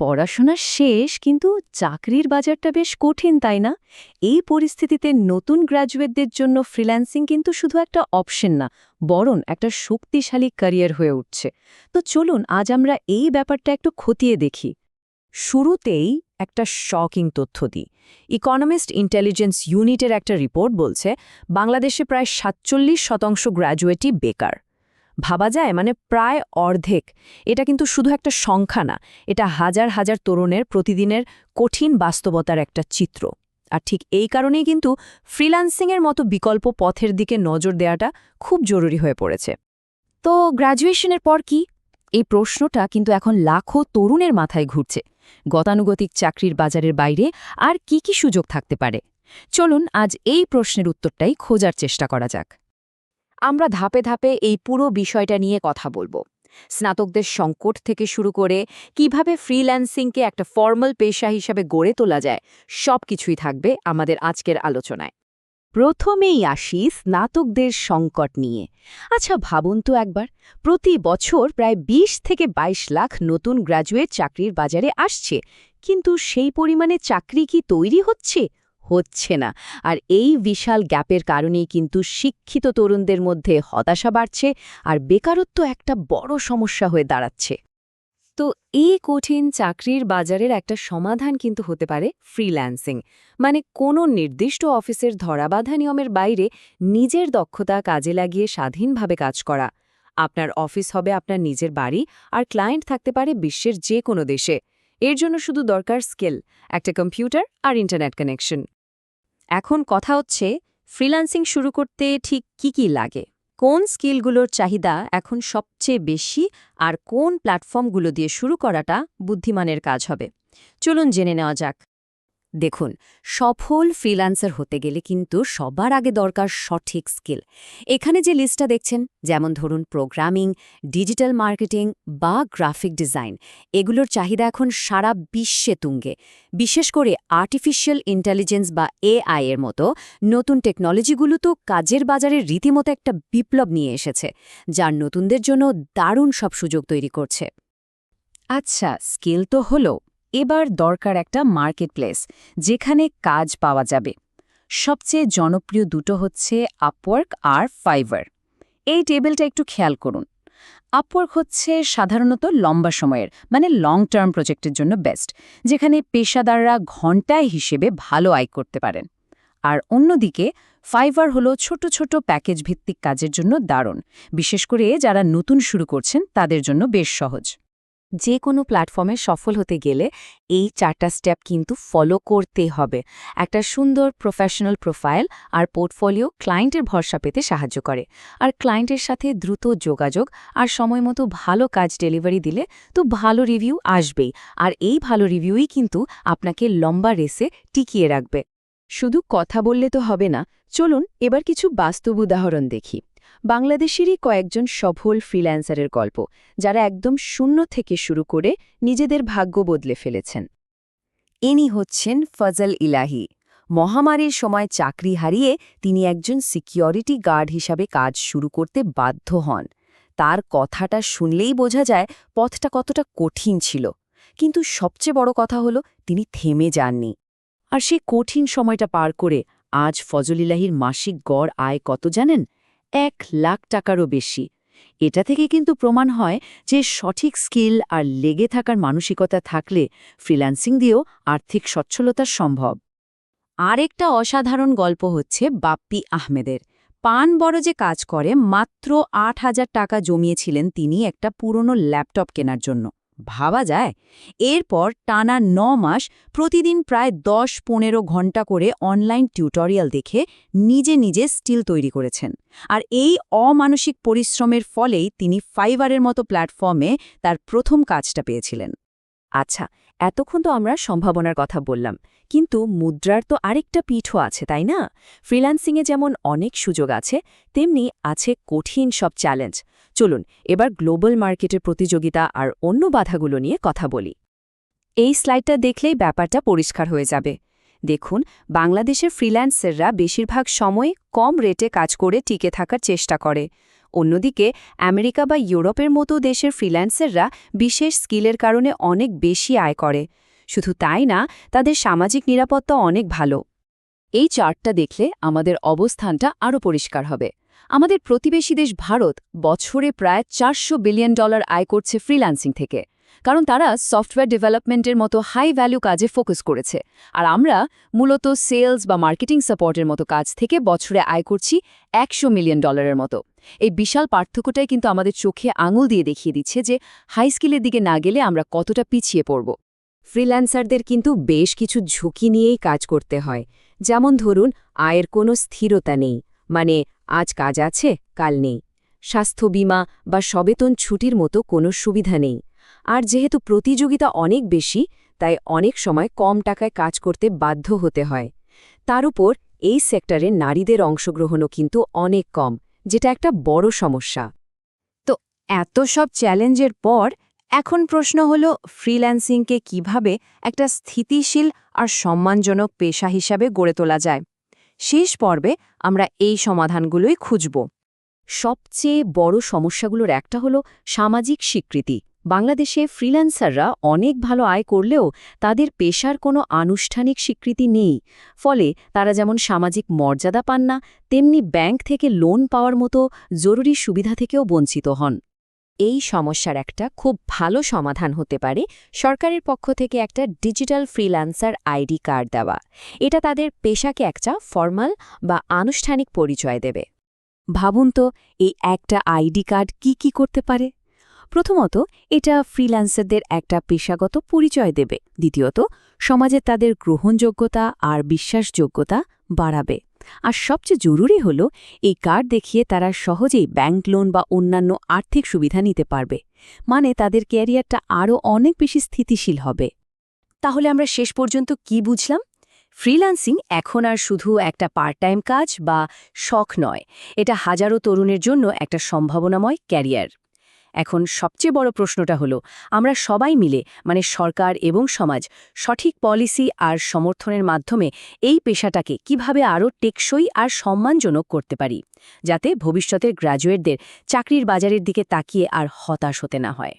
পড়াশোনা শেষ কিন্তু চাকরির বাজারটা বেশ কঠিন তাই না? এই পরিস্থিতিতে নতুন গ্র্যাজুয়েটদের জন্য ফ্রিল্যান্সিং কিন্তু শুধু একটা অপশন না, বরং একটা শক্তিশালী ক্যারিয়ার হয়ে উঠছে। তো চলুন আজ আমরা এই ব্যাপারটা একটু খতিয়ে দেখি। শুরুতেই একটা শকিং তথ্য দিই। ইকোনমিস্ট ইন্টেলিজেন্স ইউনিটের একটা রিপোর্ট বলছে বাংলাদেশে প্রায় ৪৭% গ্র্যাজুয়েটই বেকার। ভাবা যায় মানে প্রায় অর্ধেক। এটা কিন্তু শুধু একটা সংখ্যা না, এটা হাজার হাজার তরুণের প্রতিদিনের কঠিন বাস্তবতার একটা চিত্র। আর ঠিক এই কারণেই কিন্তু ফ্রিল্যান্সিংয়ের মতো বিকল্প পথের দিকে নজর দেওয়াটা খুব জরুরি হয়ে পড়েছে। তো গ্র্যাজুয়েশনের পর কি? এই প্রশ্নটা কিন্তু এখন লাখো তরুণের মাথায় ঘুরছে। গতানুগতিক চাকরির বাজারের বাইরে আর কি কি সুযোগ থাকতে পারে? চলুন আজ এই প্রশ্নের উত্তরটাই খোঁজার চেষ্টা করা যাক। আমরা ধাপে ধাপে এই পুরো বিষয়টা নিয়ে কথা বলবো। স্নাতকদের সংকট থেকে শুরু করে কিভাবে ফ্রিল্যান্সিংকে একটা ফর্মাল পেশা হিসাবে গড়ে তোলা যায়, সবকিছুই থাকবে আমাদের আজকের আলোচনায়। প্রথমেই আসি স্নাতকদের সংকট নিয়ে। আচ্ছা ভাবুন তো একবার, প্রতি বছর প্রায় ২০ থেকে ২২ লাখ নতুন গ্র্যাজুয়েট চাকরির বাজারে আসছে, কিন্তু সেই পরিমাণে চাকরি কি তৈরি হচ্ছে? হচ্ছে না। আর এই বিশাল গ্যাপের কারণেই কিন্তু শিক্ষিত তরুণদের মধ্যে হতাশা বাড়ছে আর বেকারত্ব একটা বড় সমস্যা হয়ে দাঁড়াচ্ছে। তো এই কঠিন চাকরির বাজারের একটা সমাধান কিন্তু হতে পারে ফ্রিল্যান্সিং, মানে কোনো নির্দিষ্ট অফিসের ধরাবাঁধা নিয়মের বাইরে নিজের দক্ষতা কাজে লাগিয়ে স্বাধীনভাবে কাজ করা। আপনার অফিস হবে আপনার নিজের বাড়ি, আর ক্লায়েন্ট থাকতে পারে বিশ্বের যে কোনো দেশে। এর জন্য শুধু দরকার স্কিল, একটা কম্পিউটার আর ইন্টারনেট কানেকশন। এখন কথা হচ্ছে, ফ্রিল্যান্সিং শুরু করতে ঠিক কি কি লাগে? কোন স্কিলগুলোর চাহিদা এখন সবচেয়ে বেশি, আর কোন প্ল্যাটফর্মগুলো দিয়ে শুরু করাটা বুদ্ধিমানের কাজ হবে? চলুন জেনে নেওয়া যাক। দেখুন, সফল ফ্রিল্যান্সার হতে গেলে কিন্তু সবার আগে দরকার সঠিক স্কিল। এখানে যে লিস্টটা দেখছেন, যেমন ধরুন প্রোগ্রামিং, ডিজিটাল মার্কেটিং বা গ্রাফিক ডিজাইন, এগুলোর চাহিদা এখন সারা বিশ্বে তুঙ্গে। বিশেষ করে আর্টিফিশিয়াল ইন্টেলিজেন্স বা এআই এর মতো নতুন টেকনোলজিগুলো তো কাজের বাজারে রীতিমতো একটা বিপ্লব নিয়ে এসেছে, যার নতুনদের জন্য দারুণ সব সুযোগ তৈরি করছে। আচ্ছা, স্কিল তো হলো, এবার দরকার একটা মার্কেটপ্লেস, যেখানে কাজ পাওয়া যাবে। সবচেয়ে জনপ্রিয় দুটো হচ্ছে আপওয়ার্ক আর ফাইভার। এই টেবিলটা একটু খেয়াল করুন। আপওয়ার্ক হচ্ছে সাধারণত লম্বা সময়ের, মানে লং টার্ম প্রজেক্টের জন্য বেস্ট, যেখানে পেশাদাররা ঘণ্টায় হিসেবে ভালো আয় করতে পারেন। আর অন্যদিকে ফাইভার হলো ছোট ছোট প্যাকেজ ভিত্তিক কাজের জন্য দারুণ, বিশেষ করে যারা নতুন শুরু করছেন তাদের জন্য বেশ সহজ। যে কোনো প্ল্যাটফর্মে সফল হতে গেলে এই 4টা স্টেপ কিন্তু ফলো করতে হবে। একটা সুন্দর প্রফেশনাল প্রোফাইল আর পোর্টফোলিও ক্লায়েন্টের ভরসা পেতে সাহায্য করে, আর ক্লায়েন্টের সাথে দ্রুত যোগাযোগ আর সময়মতো ভালো কাজ ডেলিভারি দিলে তো ভালো রিভিউ আসবেই, আর এই ভালো রিভিউই কিন্তু আপনাকে লম্বা রেসে টিকিয়ে রাখবে। শুধু কথা বললে তো হবে না, চলুন এবার কিছু বাস্তব উদাহরণ দেখি। বাংলাদেশেরই কয়েকজন সফল ফ্রিল্যান্সারের গল্প, যারা একদম শূন্য থেকে শুরু করে নিজেদের ভাগ্য বদলে ফেলেছেন। ইনি হচ্ছেন ফজল ইলাহি। মহামারীর সময় চাকরি হারিয়ে তিনি একজন সিকিউরিটি গার্ড হিসাবে কাজ শুরু করতে বাধ্য হন। তার কথাটা শুনলেই বোঝা যায় পথটা কতটা কঠিন ছিল, কিন্তু সবচেয়ে বড় কথা হলো তিনি থেমে যাননি। আর সেই কঠিন সময়টা পার করে আজ ফজল ইলাহির মাসিক গড় আয় কত জানেন? 1,00,000 টাকারও বেশি। এটা থেকে কিন্তু প্রমাণ হয় যে সঠিক স্কিল আর লেগে থাকার মানসিকতা থাকলে ফ্রিল্যান্সিং দিয়েও আর্থিক সচ্ছলতা সম্ভব। আরেকটা অসাধারণ গল্প হচ্ছে বাপ্পি আহমেদের। পান বরজে কাজ করে মাত্র 8,000 টাকা জমিয়েছিলেন তিনি একটা পুরনো ল্যাপটপ কেনার জন্য। ভাবা যায়? এরপর টানা 9 মাস প্রতিদিন প্রায় 10-15 ঘন্টা করে অনলাইন টিউটোরিয়াল দেখে নিজে নিজে স্টিল তৈরি করেছেন। আর এই অমানসিক পরিশ্রমের ফলেই তিনি ফাইভারের মতো প্ল্যাটফর্মে তার প্রথম কাজটা পেয়েছিলেন। আচ্ছা, এতক্ষণ তো আমরা সম্ভাবনার কথা বললাম, কিন্তু মুদ্রার তো আরেকটা পিঠও আছে, তাই না? ফ্রিল্যান্সিংয়ে যেমন অনেক সুযোগ আছে, তেমনি আছে কঠিন সব চ্যালেঞ্জ। চলুন এবার গ্লোবাল মার্কেটের প্রতিযোগিতা আর অন্য বাধাগুলো নিয়ে কথা বলি। এই স্লাইডটা দেখলেই ব্যাপারটা পরিষ্কার হয়ে যাবে। দেখুন, বাংলাদেশের ফ্রিল্যান্সাররা বেশিরভাগ সময় কম রেটে কাজ করে টিকে থাকার চেষ্টা করে। অন্যদিকে আমেরিকা বা ইউরোপের মতো দেশের ফ্রিল্যান্সাররা বিশেষ স্কিলের কারণে অনেক বেশি আয় করে। শুধু তাই না, তাদের সামাজিক নিরাপত্তা অনেক ভালো। এই চার্টটা দেখলে আমাদের অবস্থানটা আরও পরিষ্কার হবে। আমাদের প্রতিবেশী দেশ ভারত বছরে প্রায় $400 বিলিয়ন আয় করছে ফ্রিল্যান্সিং থেকে, কারণ তারা সফটওয়্যার ডেভেলপমেন্টের মতো হাই ভ্যালু কাজে ফোকাস করেছে। আর আমরা মূলত সেলস বা মার্কেটিং সাপোর্টের মতো কাজ থেকে বছরে আয় করছি $100 মিলিয়ন মতো। এই বিশাল পার্থক্যটাই কিন্তু আমাদের চোখে আঙুল দিয়ে দেখিয়ে দিচ্ছে যে হাই স্কিলের দিকে না গেলে আমরা কতটা পিছিয়ে পড়ব। ফ্রিল্যান্সারদের কিন্তু বেশ কিছু ঝুঁকি নিয়েই কাজ করতে হয়। যেমন ধরুন, আয়ের কোনো স্থিরতা নেই, মানে আজ কাজ আছে কাল নেই। স্বাস্থ্য বীমা বা সবেতন ছুটির মতো কোনো সুবিধা নেই। আর যেহেতু প্রতিযোগিতা অনেক বেশি, তাই অনেক সময় কম টাকায় কাজ করতে বাধ্য হতে হয়। তার উপর এই সেক্টরে নারীদের অংশগ্রহণও কিন্তু অনেক কম, যেটা একটা বড় সমস্যা। তো এত সব চ্যালেঞ্জের পর এখন প্রশ্ন হলো, ফ্রিল্যান্সিংকে কিভাবে একটা স্থিতিশীল আর সম্মানজনক পেশা হিসাবে গড়ে তোলা যায়। শেষ পর্বে আমরা এই সমাধানগুলোই খুঁজব। সবচেয়ে বড় সমস্যাগুলোর একটা হলো সামাজিক স্বীকৃতি। বাংলাদেশে ফ্রিল্যান্সাররা অনেক ভালো আয় করলেও তাদের পেশার কোনো আনুষ্ঠানিক স্বীকৃতি নেই। ফলে তারা যেমন সামাজিক মর্যাদা পান না, তেমনি ব্যাংক থেকে লোন পাওয়ার মতো জরুরি সুবিধা থেকেও বঞ্চিত হন। এই সমস্যার একটা খুব ভালো সমাধান হতে পারে সরকারের পক্ষ থেকে একটা ডিজিটাল ফ্রিল্যান্সার আইডি কার্ড দেওয়া। এটা তাদের পেশাকে একটা ফর্মাল বা আনুষ্ঠানিক পরিচয় দেবে। ভাবুন তো, এই একটা আইডি কার্ড কি করতে পারে। প্রথমত, এটা ফ্রিল্যান্সারদের একটা পেশাগত পরিচয় দেবে। দ্বিতীয়ত, সমাজে তাদের গ্রহণযোগ্যতা আর বিশ্বাসযোগ্যতা বাড়াবে। আর সবচেয়ে জরুরি হল, এই কার্ড দেখিয়ে তারা সহজেই ব্যাংক লোন বা অন্যান্য আর্থিক সুবিধা নিতে পারবে। মানে তাদের ক্যারিয়ারটা আরও অনেক বেশি স্থিতিশীল হবে। তাহলে আমরা শেষ পর্যন্ত কি বুঝলাম? ফ্রিল্যান্সিং এখন আর শুধু একটা পার্ট টাইম কাজ বা শখ নয়, এটা হাজারো তরুণের জন্য একটা সম্ভাবনাময় ক্যারিয়ার। এখন সবচেয়ে বড় প্রশ্নটা হলো, আমরা সবাই মিলে, মানে সরকার এবং সমাজ, সঠিক পলিসি আর সমর্থনের মাধ্যমে এই পেশাটাকে কিভাবে আরও টেকসই আর সম্মানজনক করতে পারি, যাতে ভবিষ্যতের গ্র্যাজুয়েটদের চাকরির বাজারের দিকে তাকিয়ে আর হতাশ হতে না হয়।